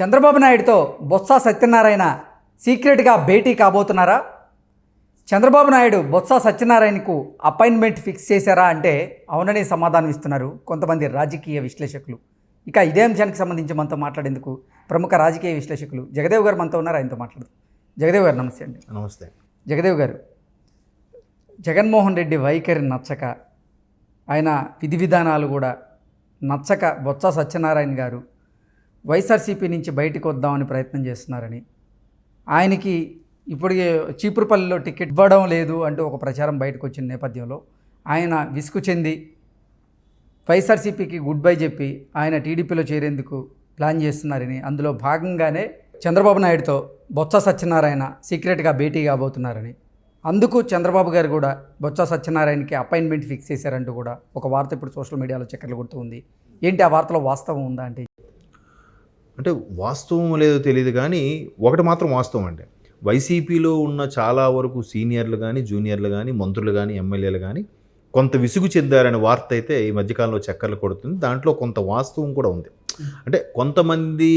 చంద్రబాబు నాయుడుతో బొత్స సత్యనారాయణ సీక్రెట్గా భేటీ కాబోతున్నారా? Chandrababu Naidu Botsa సత్యనారాయణకు appointment fix చేశారా అంటే అవుననే సమాధానం ఇస్తున్నారు కొంతమంది రాజకీయ విశ్లేషకులు. ఇక ఇదే అంశానికి సంబంధించి మనతో మాట్లాడేందుకు ప్రముఖ రాజకీయ విశ్లేషకులు జగదేవ్ గారు మనతో ఉన్నారు. ఆయనతో మాట్లాడదాం. జగదేవ్ గారు నమస్తే అండి. నమస్తే. జగదేవ్ గారు, జగన్మోహన్ రెడ్డి వైఖరి నచ్చక, ఆయన విధి విధానాలు కూడా నచ్చక బొత్స సత్యనారాయణ గారు వైఎస్ఆర్సీపీ నుంచి బయటకు వద్దామని ప్రయత్నం చేస్తున్నారని, ఆయనకి ఇప్పటికే చీపురుపల్లిలో టికెట్ ఇవ్వడం లేదు అంటూ ఒక ప్రచారం బయటకు వచ్చిన నేపథ్యంలో ఆయన విసుగు చెంది వైఎస్ఆర్సీపీకి గుడ్ బై చెప్పి ఆయన టీడీపీలో చేరేందుకు ప్లాన్ చేస్తున్నారని, అందులో భాగంగానే చంద్రబాబు నాయుడుతో బొత్స సత్యనారాయణ సీక్రెట్గా భేటీ కాబోతున్నారని, అందుకు చంద్రబాబు గారు కూడా బొత్స సత్యనారాయణకి అపాయింట్మెంట్ ఫిక్స్ చేశారంటూ కూడా ఒక వార్త ఇప్పుడు సోషల్ మీడియాలో చక్కర్లు కొడుతూ ఉంది. ఏంటి ఆ వార్తలో వాస్తవం ఉందా అంటే వాస్తవం లేదో తెలియదు, కానీ ఒకటి మాత్రం వాస్తవం. అంటే వైసీపీలో ఉన్న చాలా వరకు సీనియర్లు కానీ, జూనియర్లు కానీ, మంత్రులు కానీ, ఎమ్మెల్యేలు కానీ కొంత విసుగు చెందారనే వార్త అయితే ఈ మధ్యకాలంలో చక్కర్లు కొడుతుంది. దాంట్లో కొంత వాస్తవం కూడా ఉంది. అంటే కొంతమంది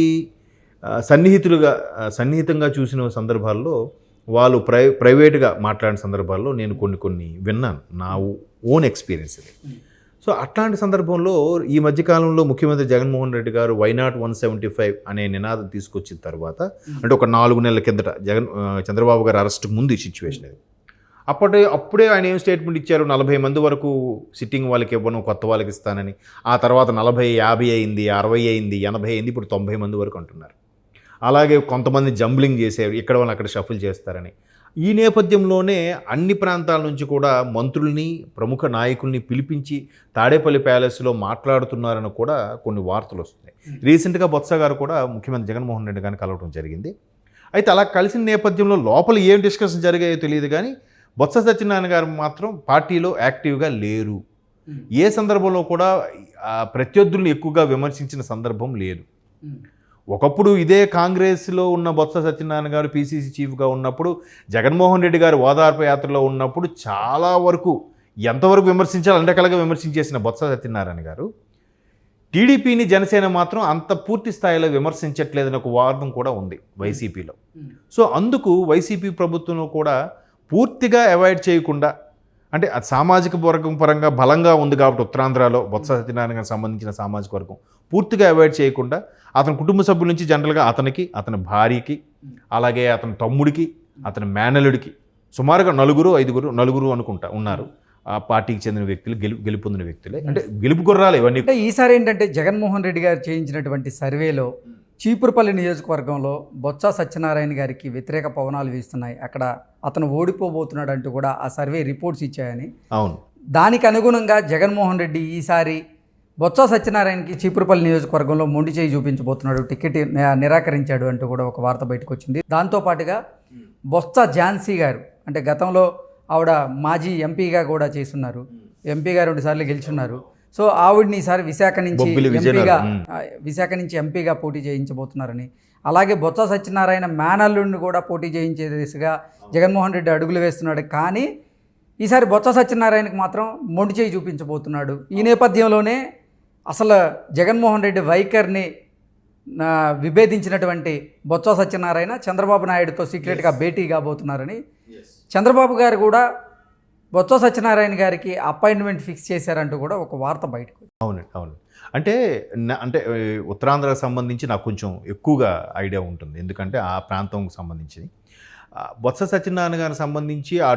సన్నిహితంగా చూసిన సందర్భాల్లో, వాళ్ళు ప్రైవేట్గా మాట్లాడిన సందర్భాల్లో నేను కొన్ని విన్నాను, నా ఓన్ ఎక్స్పీరియన్స్ ఇది. సో అట్లాంటి సందర్భంలో ఈ మధ్యకాలంలో ముఖ్యమంత్రి జగన్మోహన్ రెడ్డి గారు వైనాట్ 175 అనే నినాదం తీసుకొచ్చిన తర్వాత, అంటే ఒక 4 నెలల కిందట చంద్రబాబు గారు అరెస్ట్కి ముందు ఈ సిచ్యువేషన్ ఇది. అప్పుడే ఆయన ఏం స్టేట్మెంట్ ఇచ్చారు, 40 మంది వరకు సిట్టింగ్ వాళ్ళకి ఇవ్వను, కొత్త వాళ్ళకి ఇస్తానని. ఆ తర్వాత 40, 50 అయింది, 60 అయింది, 80 అయింది, ఇప్పుడు 90 మంది వరకు అంటున్నారు. అలాగే కొంతమంది జంబ్లింగ్ చేసేవారు, ఇక్కడ వాళ్ళు అక్కడ షఫుల్ చేస్తారని. ఈ నేపథ్యంలోనే అన్ని ప్రాంతాల నుంచి కూడా మంత్రుల్ని, ప్రముఖ నాయకుల్ని పిలిపించి తాడేపల్లి ప్యాలెస్లో మాట్లాడుతున్నారని కూడా కొన్ని వార్తలు వస్తున్నాయి. రీసెంట్గా బొత్స గారు కూడా ముఖ్యమంత్రి జగన్మోహన్ రెడ్డి గారిని కలవడం జరిగింది. అయితే అలా కలిసిన నేపథ్యంలో లోపల ఏం డిస్కషన్ జరిగాయో తెలియదు, కానీ బొత్స సత్యనారాయణ గారు మాత్రం పార్టీలో యాక్టివ్గా లేరు. ఏ సందర్భంలో కూడా ప్రత్యర్థుల్ని ఎక్కువగా విమర్శించిన సందర్భం లేదు. ఒకప్పుడు ఇదే కాంగ్రెస్లో ఉన్న బొత్స సత్యనారాయణ గారు పీసీసీ చీఫ్గా ఉన్నప్పుడు, జగన్మోహన్ రెడ్డి గారు ఓదార్పు యాత్రలో ఉన్నప్పుడు చాలా వరకు ఎంతవరకు విమర్శించాలి అండకలగా విమర్శించేసిన బొత్స సత్యనారాయణ గారు టీడీపీని, జనసేన మాత్రం అంత పూర్తి స్థాయిలో విమర్శించట్లేదని ఒక వాదం కూడా ఉంది వైసీపీలో. సో అందుకు వైసీపీ ప్రభుత్వంలో కూడా పూర్తిగా అవాయిడ్ చేయకుండా, అంటే అది సామాజిక వర్గం పరంగా బలంగా ఉంది కాబట్టి ఉత్తరాంధ్రలో బొత్స సత్యనారాయణ గారికి సంబంధించిన సామాజిక వర్గం పూర్తిగా అవాయిడ్ చేయకుండా, అతని కుటుంబ సభ్యుల నుంచి జనరల్గా అతనికి, అతని భార్యకి, అలాగే అతని తమ్ముడికి, అతని మేనలుడికి సుమారుగా 4-5 అనుకుంటా ఉన్నారు ఆ పార్టీకి చెందిన వ్యక్తులు, గెలుపొందిన వ్యక్తులే, అంటే గెలుపు గుర్రాలు ఇవన్నీ. ఈసారి ఏంటంటే జగన్మోహన్ రెడ్డి గారు చేయించినటువంటి సర్వేలో చీపురుపల్లి నియోజకవర్గంలో బొత్స సత్యనారాయణ గారికి వ్యతిరేక పవనాలు వీస్తున్నాయి, అక్కడ అతను ఓడిపోబోతున్నాడు అంటూ కూడా ఆ సర్వే రిపోర్ట్స్ ఇచ్చాయని. అవును. దానికి అనుగుణంగా జగన్మోహన్ రెడ్డి ఈసారి బొత్స సత్యనారాయణకి చీపురుపల్లి నియోజకవర్గంలో మొండి చేయి చూపించబోతున్నాడు, టికెట్ నిరాకరించాడు అంటూ కూడా ఒక వార్త బయటకు వచ్చింది. దాంతోపాటుగా బొత్స ఝాన్సీ గారు, అంటే గతంలో ఆవిడ మాజీ ఎంపీగా కూడా చేస్తున్నారు, ఎంపీగా 2 సార్లు గెలుచున్నారు. సో ఆవిడని ఈసారి విశాఖ నుంచి ఎంపీగా పోటీ చేయించబోతున్నారని, అలాగే బొత్స సత్యనారాయణ మేనల్లుడిని కూడా పోటీ చేయించే దిశగా జగన్మోహన్ రెడ్డి అడుగులు వేస్తున్నాడు. కానీ ఈసారి బొత్స సత్యనారాయణకి మాత్రం మొండి చేయి చూపించబోతున్నాడు. ఈ నేపథ్యంలోనే అసలు జగన్మోహన్ రెడ్డి వైఖరిని విభేదించినటువంటి బొత్స సత్యనారాయణ చంద్రబాబు నాయుడుతో సీక్రెట్గా భేటీ కాబోతున్నారని, చంద్రబాబు గారు కూడా బొత్స సత్యనారాయణ గారికి అపాయింట్మెంట్ ఫిక్స్ చేశారంటూ కూడా ఒక వార్త బయటకు. అవును. అంటే ఉత్తరాంధ్రకు సంబంధించి నాకు కొంచెం ఎక్కువగా ఐడియా ఉంటుంది, ఎందుకంటే ఆ ప్రాంతంకు సంబంధించి బొత్స సత్యనారాయణ గారికి సంబంధించి ఆ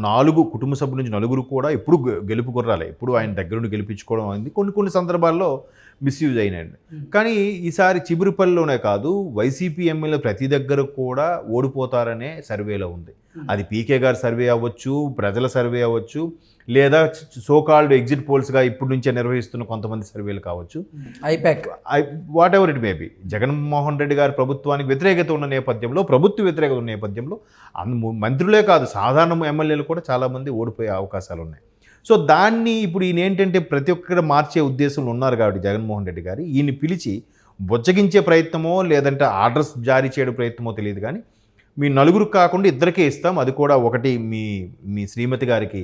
4 కుటుంబ సభ్యుల నుంచి 4 కూడా ఎప్పుడు గెలుపు గుర్రాలే, ఎప్పుడు ఆయన దగ్గరుండి గెలిపించుకోవడం అయింది. కొన్ని సందర్భాల్లో మిస్యూజ్ అయినాడు. కానీ ఈసారి చిబురుపల్లిలోనే కాదు, వైసీపీ ఎమ్మెల్యే ప్రతి దగ్గర కూడా ఓడిపోతారనే సర్వేలో ఉంది. అది పీకే గారి సర్వే అవ్వచ్చు, ప్రజల సర్వే అవ్వచ్చు, లేదా సోకాల్డ్ ఎగ్జిట్ పోల్స్గా ఇప్పటి నుంచే నిర్వహిస్తున్న కొంతమంది సర్వేలు కావచ్చు, I-PAC, whatever it maybe. Jaganmohan Reddy గారి ప్రభుత్వానికి వ్యతిరేకత ఉన్న నేపథ్యంలో, ప్రభుత్వ వ్యతిరేకత ఉన్న నేపథ్యంలో మంత్రులే కాదు, సాధారణ ఎమ్మెల్యేలు కూడా చాలామంది ఓడిపోయే అవకాశాలు ఉన్నాయి. సో దాన్ని ఇప్పుడు ఈయన ఏంటంటే ప్రతి ఒక్కరు మార్చే ఉద్దేశంలో ఉన్నారు కాబట్టి జగన్మోహన్ రెడ్డి గారు ఈయన్ని పిలిచి బొజ్జగించే ప్రయత్నమో లేదంటే ఆర్డర్స్ జారీ చేయడం ప్రయత్నమో తెలియదు, కానీ మీ 4 కాకుండా 2కే ఇస్తాం, అది కూడా ఒకటి మీ శ్రీమతి గారికి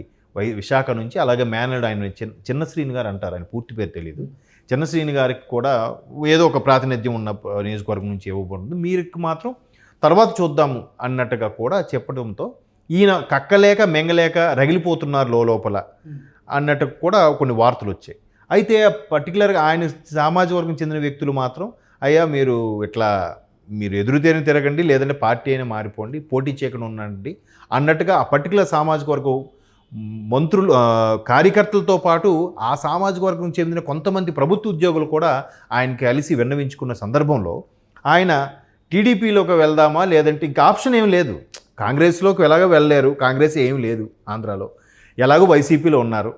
విశాఖ నుంచి, అలాగే మేనల్డ్ ఆయన చిన్న శ్రీని గారు అంటారు, ఆయన పూర్తి పేరు తెలియదు, చిన్నశ్రీని గారికి కూడా ఏదో ఒక ప్రాతినిధ్యం ఉన్న నియోజకవర్గం నుంచి ఇవ్వబడుతుంది, మీకు మాత్రం తర్వాత చూద్దాము అన్నట్టుగా కూడా చెప్పడంతో ఈయన కక్కలేక మెంగలేక రగిలిపోతున్నారు లోపల అన్నట్టు కూడా కొన్ని వార్తలు వచ్చాయి. అయితే పర్టికులర్గా ఆయన సామాజిక వర్గం చెందిన వ్యక్తులు మాత్రం అయ్యా మీరు ఎదురుతేనే తిరగండి, లేదంటే పార్టీ అయినా మారిపోండి, పోటీ చేయకుండా ఉండండి అన్నట్టుగా ఆ పర్టికులర్ సామాజిక వర్గం మంత్రులు కార్యకర్తలతో పాటు ఆ సామాజిక వర్గం చెందిన కొంతమంది ప్రభుత్వ ఉద్యోగులు కూడా ఆయనకి కలిసి విన్నవించుకున్న సందర్భంలో ఆయన టీడీపీలోకి వెళ్దామా, లేదంటే ఇంకా ఆప్షన్ ఏం లేదు, కాంగ్రెస్లోకి ఎలాగో వెళ్ళలేరు, కాంగ్రెస్ ఏం లేదు ఆంధ్రాలో, ఎలాగో వైసీపీలో ఉన్నారు,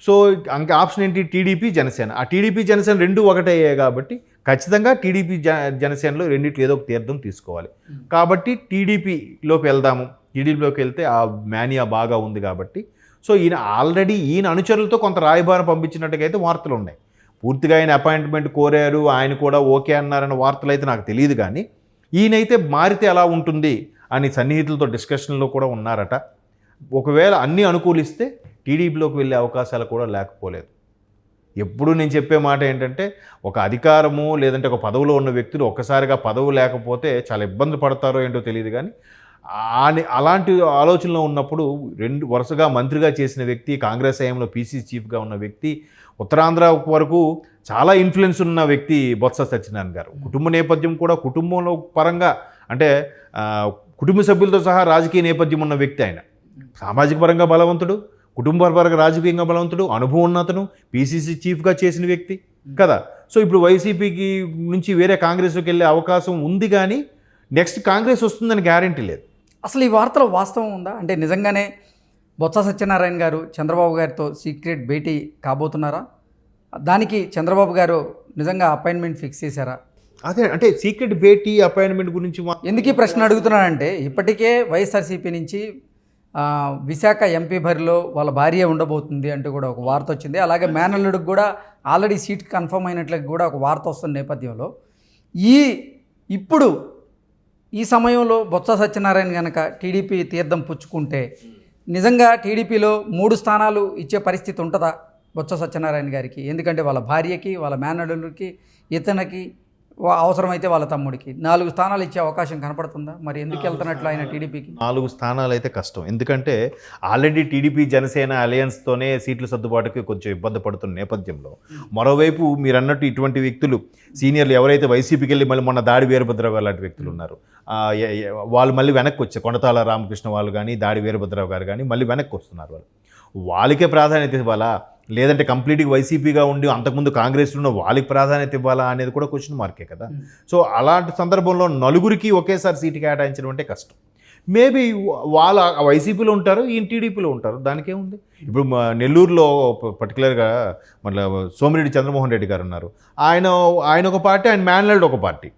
సో ఇంకా ఆప్షన్ ఏంటి టీడీపీ జనసేన. ఆ టీడీపీ జనసేన రెండు ఒకటే అయ్యాయి కాబట్టి ఖచ్చితంగా టీడీపీ జనసేనలో రెండింటిలో ఏదో ఒక తీర్థం తీసుకోవాలి. కాబట్టి టీడీపీలోకి వెళ్దాము, టీడీపీలోకి వెళ్తే ఆ మేనియా బాగా ఉంది కాబట్టి సో ఈయన అనుచరులతో కొంత రాయబారం పంపించినట్టుగా అయితే వార్తలు ఉన్నాయి. పూర్తిగా ఆయన అపాయింట్మెంట్ కోరారు, ఆయన కూడా ఓకే అన్నారన్న వార్తలు అయితే నాకు తెలియదు. కానీ ఈయనైతే మారితే ఎలా ఉంటుంది అని సన్నిహితులతో డిస్కషన్లో కూడా ఉన్నారట. ఒకవేళ అన్నీ అనుకూలిస్తే టీడీపీలోకి వెళ్ళే అవకాశాలు కూడా లేకపోలేదు. ఎప్పుడు నేను చెప్పే మాట ఏంటంటే ఒక అధికారము లేదంటే ఒక పదవిలో ఉన్న వ్యక్తులు ఒక్కసారిగా పదవి లేకపోతే చాలా ఇబ్బంది పడతారో ఏంటో తెలియదు. కానీ అలాంటి ఆలోచనలో ఉన్నప్పుడు వరుసగా మంత్రిగా చేసిన వ్యక్తి, కాంగ్రెస్ హయాంలో పీసీ చీఫ్గా ఉన్న వ్యక్తి, ఉత్తరాంధ్ర వరకు చాలా ఇన్ఫ్లుయెన్స్ ఉన్న వ్యక్తి బొత్స సత్యనారాయణ గారు. కుటుంబ నేపథ్యం కూడా కుటుంబంలో పరంగా అంటే కుటుంబ సభ్యులతో సహా రాజకీయ నేపథ్యం ఉన్న వ్యక్తి. ఆయన సామాజిక పరంగా బలవంతుడు, కుటుంబ పరంగా రాజకీయంగా బలవంతుడు, అనుభవం ఉన్నతను, పీసీసీ చీఫ్గా చేసిన వ్యక్తి కదా. సో ఇప్పుడు వైసీపీకి నుంచి వేరే కాంగ్రెస్లోకి వెళ్ళే అవకాశం ఉంది, కానీ నెక్స్ట్ కాంగ్రెస్ వస్తుందని గ్యారంటీ లేదు. అసలు ఈ వార్తలో వాస్తవం ఉందా? అంటే నిజంగానే బొత్స సత్యనారాయణ గారు చంద్రబాబు గారితో సీక్రెట్ భేటీ కాబోతున్నారా? దానికి చంద్రబాబు గారు నిజంగా అపాయింట్మెంట్ ఫిక్స్ చేశారా? అదే అంటే సీక్రెట్ భేటీ అపాయింట్మెంట్ గురించి ఎందుకు ఈ ప్రశ్న అడుగుతున్నానంటే ఇప్పటికే వైఎస్ఆర్సీపీ నుంచి విశాఖ ఎంపీ బరిలో వాళ్ళ భార్య ఉండబోతుంది అంటూ కూడా ఒక వార్త వచ్చింది. అలాగే మేనల్లుడికి కూడా ఆల్రెడీ సీట్ కన్ఫర్మ్ అయినట్లకి కూడా ఒక వార్త వస్తున్న నేపథ్యంలో ఇప్పుడు ఈ సమయంలో బొత్స సత్యనారాయణ కనుక టీడీపీ తీర్థం పుచ్చుకుంటే నిజంగా టీడీపీలో 3 స్థానాలు ఇచ్చే పరిస్థితి ఉంటుందా బొత్స సత్యనారాయణ గారికి? ఎందుకంటే వాళ్ళ భార్యకి, వాళ్ళ మేనల్లుడికి, ఇతనికి, అవసరమైతే వాళ్ళ తమ్ముడికి 4 స్థానాలు ఇచ్చే అవకాశం కనపడుతుందా? మరి ఎందుకు వెళ్తున్నట్లు ఆయన టీడీపీకి? 4 స్థానాలు అయితే కష్టం. ఎందుకంటే ఆల్రెడీ టీడీపీ జనసేన అలయన్స్తోనే సీట్ల సర్దుబాటుకి కొంచెం ఇబ్బంది పడుతున్న నేపథ్యంలో మరోవైపు మీరు అన్నట్టు ఇటువంటి వ్యక్తులు సీనియర్లు ఎవరైతే వైసీపీకి వెళ్ళి మళ్ళీ మొన్న దాడి వీరభద్రరావు గారు లాంటి వ్యక్తులు ఉన్నారు, వాళ్ళు మళ్ళీ వెనక్కి వచ్చారు. కొండతాల రామకృష్ణ వాళ్ళు కానీ, దాడి వీరభద్రరావు గారు కానీ మళ్ళీ వెనక్కి వస్తున్నారు. వాళ్ళకే ప్రాధాన్యత ఇవ్వాలా, లేదంటే కంప్లీట్గా వైసీపీగా ఉండి అంతకుముందు కాంగ్రెస్లో ఉన్న వాళ్ళకి ప్రాధాన్యత ఇవ్వాలా అనేది కూడా క్వశ్చన్ మార్కే కదా. సో అలాంటి సందర్భంలో నలుగురికి ఒకేసారి సీటు కేటాయించడం అంటే కష్టం. మేబీ వాళ్ళ వైసీపీలో ఉంటారు, ఈయన టీడీపీలో ఉంటారు, దానికేముంది. ఇప్పుడు నెల్లూరులో పర్టికులర్గా మళ్ళీ సోమిరెడ్డి చంద్రమోహన్ రెడ్డి గారు ఉన్నారు. ఆయన ఒక పార్టీ, ఆయన మేనల్లుడు ఒక పార్టీ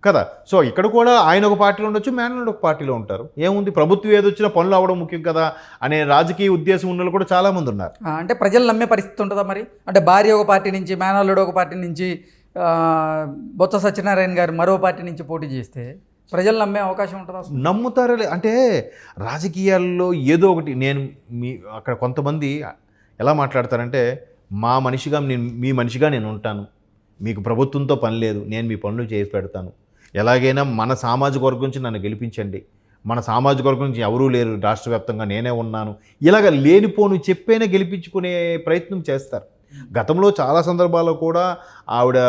కదా. సో ఇక్కడ కూడా ఆయన ఒక పార్టీలో ఉండొచ్చు, మేనల్లుడు ఒక పార్టీలో ఉంటారు. ఏముంది, ప్రభుత్వం ఏదొచ్చినా పనులు అవ్వడం ముఖ్యం కదా అనే రాజకీయ ఉద్దేశం ఉన్న కూడా చాలామంది ఉన్నారు. అంటే ప్రజలు నమ్మే పరిస్థితి ఉంటుందా మరి? అంటే భార్య ఒక పార్టీ నుంచి, మేనల్లుడు ఒక పార్టీ నుంచి, బొత్స సత్యనారాయణ గారు మరో పార్టీ నుంచి పోటీ చేస్తే ప్రజలు నమ్మే అవకాశం ఉంటుందా? నమ్ముతారా? అంటే రాజకీయాల్లో ఏదో ఒకటి అక్కడ కొంతమంది ఎలా మాట్లాడతారంటే మా మనిషిగా మీ మనిషిగా నేను ఉంటాను, మీకు ప్రభుత్వంతో పని లేదు, నేను మీ పనులు చేసి పెడతాను, ఎలాగైనా మన సామాజిక వర్గం నుంచి నన్ను గెలిపించండి, మన సామాజిక వర్గం నుంచి ఎవరూ లేరు, రాష్ట్ర వ్యాప్తంగా నేనే ఉన్నాను, ఇలాగ లేనిపోను చెప్పేనే గెలిపించుకునే ప్రయత్నం చేస్తారు. గతంలో చాలా సందర్భాల్లో కూడా ఆవిడ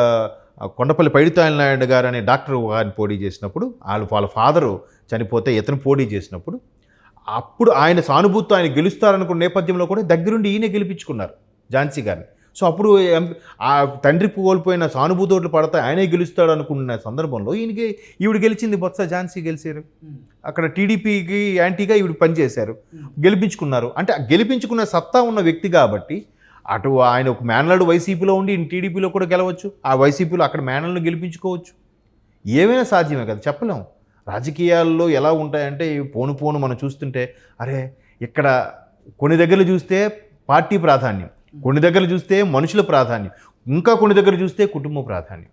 కొండపల్లి పైడితాయల నాయుడు గారు అనే డాక్టర్ గారిని పోటీ చేసినప్పుడు, వాళ్ళ ఫాదరు చనిపోతే ఇతను పోటీ చేసినప్పుడు అప్పుడు ఆయన సానుభూతితో ఆయన గెలుస్తారనుకున్న నేపథ్యంలో కూడా దగ్గరుండి ఈయనే గెలిపించుకున్నారు ఝాన్సీ గారిని. సో అప్పుడు ఆ తండ్రి కోల్పోయిన సానుభూతోట్లు పడతాయి, ఆయనే గెలుస్తాడు అనుకున్న సందర్భంలో ఈవిడ గెలిచింది, బొత్స ఝాన్సీ గెలిచారు. అక్కడ టీడీపీకి యాంటీగా ఈవిడ పనిచేశారు, గెలిపించుకున్నారు. అంటే గెలిపించుకున్న సత్తా ఉన్న వ్యక్తి కాబట్టి అటు ఆయన ఒక మేనల్లుడు వైసీపీలో ఉండి టీడీపీలో కూడా గెలవచ్చు, ఆ వైసీపీలో అక్కడ మేనల్ని గెలిపించుకోవచ్చు. ఏమైనా సాధ్యమే కదా, చెప్పలేము. రాజకీయాల్లో ఎలా ఉంటాయంటే పోను మనం చూస్తుంటే అరే ఇక్కడ కొన్ని దగ్గరలు చూస్తే పార్టీ ప్రాధాన్యం, కొన్ని దగ్గర చూస్తే మనుషుల ప్రాధాన్యం, ఇంకా కొన్ని దగ్గర చూస్తే కుటుంబ ప్రాధాన్యం,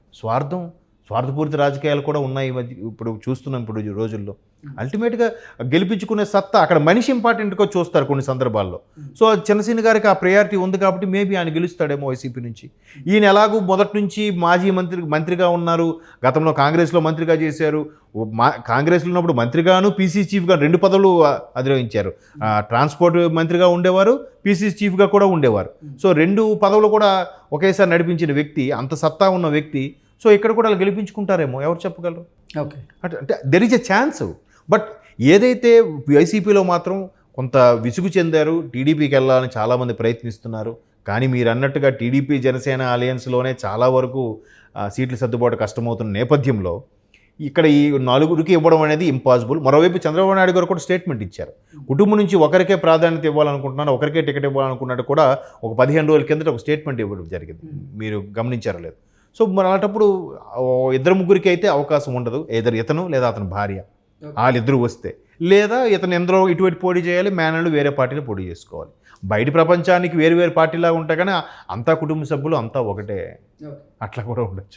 స్వార్థపూరిత రాజకీయాలు కూడా ఉన్నాయి ఈ మధ్య, ఇప్పుడు చూస్తున్నాం ఇప్పుడు ఈ రోజుల్లో. అల్టిమేట్గా గెలిపించుకునే సత్తా అక్కడ మనిషి ఇంపార్టెంట్గా చూస్తారు కొన్ని సందర్భాల్లో. సో చిన్నసీని గారికి ఆ ప్రయారిటీ ఉంది కాబట్టి మేబీ ఆయన గెలుస్తాడేమో వైసీపీ నుంచి. ఈయన ఎలాగూ మొదటి నుంచి మాజీ మంత్రిగా ఉన్నారు, గతంలో కాంగ్రెస్లో మంత్రిగా చేశారు, కాంగ్రెస్లో ఉన్నప్పుడు మంత్రిగాను పీసీసీ చీఫ్గా 2 పదవులు అధిరోహించారు. ట్రాన్స్పోర్ట్ మంత్రిగా ఉండేవారు, పీసీసీ చీఫ్గా కూడా ఉండేవారు. సో 2 పదవులు కూడా ఒకేసారి నడిపించిన వ్యక్తి, అంత సత్తా ఉన్న వ్యక్తి. సో ఇక్కడ కూడా వాళ్ళు గెలిపించుకుంటారేమో, ఎవరు చెప్పగలరు? ఓకే, అంటే there is a chance. But ఏదైతే వైసీపీలో మాత్రం కొంత విసుగు చెందారు, టీడీపీకి వెళ్ళాలని చాలామంది ప్రయత్నిస్తున్నారు. కానీ మీరు అన్నట్టుగా టీడీపీ జనసేన అలయన్స్లోనే చాలా వరకు సీట్ల సర్దుబాటు కష్టమవుతున్న నేపథ్యంలో ఇక్కడ ఈ 4గురికి ఇవ్వడం అనేది ఇంపాసిబుల్. మరోవైపు చంద్రబాబు నాయుడు గారు కూడా స్టేట్మెంట్ ఇచ్చారు, కుటుంబం నుంచి ఒకరికే ప్రాధాన్యత ఇవ్వాలనుకుంటున్నాను, ఒకరికే టికెట్ ఇవ్వాలనుకున్నట్టు కూడా ఒక 15 రోజుల కిందట ఒక స్టేట్మెంట్ ఇవ్వడం జరిగింది. మీరు గమనించారో లేదు? సో మరి అలాంటప్పుడు 2-3 అయితే అవకాశం ఉండదు, ఏదర్ ఇతను లేదా అతని భార్య, వాళ్ళిద్దరూ వస్తే, లేదా ఇతను ఎందరో ఇటువంటి పోటీ చేయాలి, మేనలు వేరే పార్టీని పోటీ చేసుకోవాలి. బయట ప్రపంచానికి వేరు వేరు పార్టీలాగా ఉంటాయి, కానీ అంతా కుటుంబ సభ్యులు అంతా ఒకటే, అట్లా కూడా ఉండొచ్చు.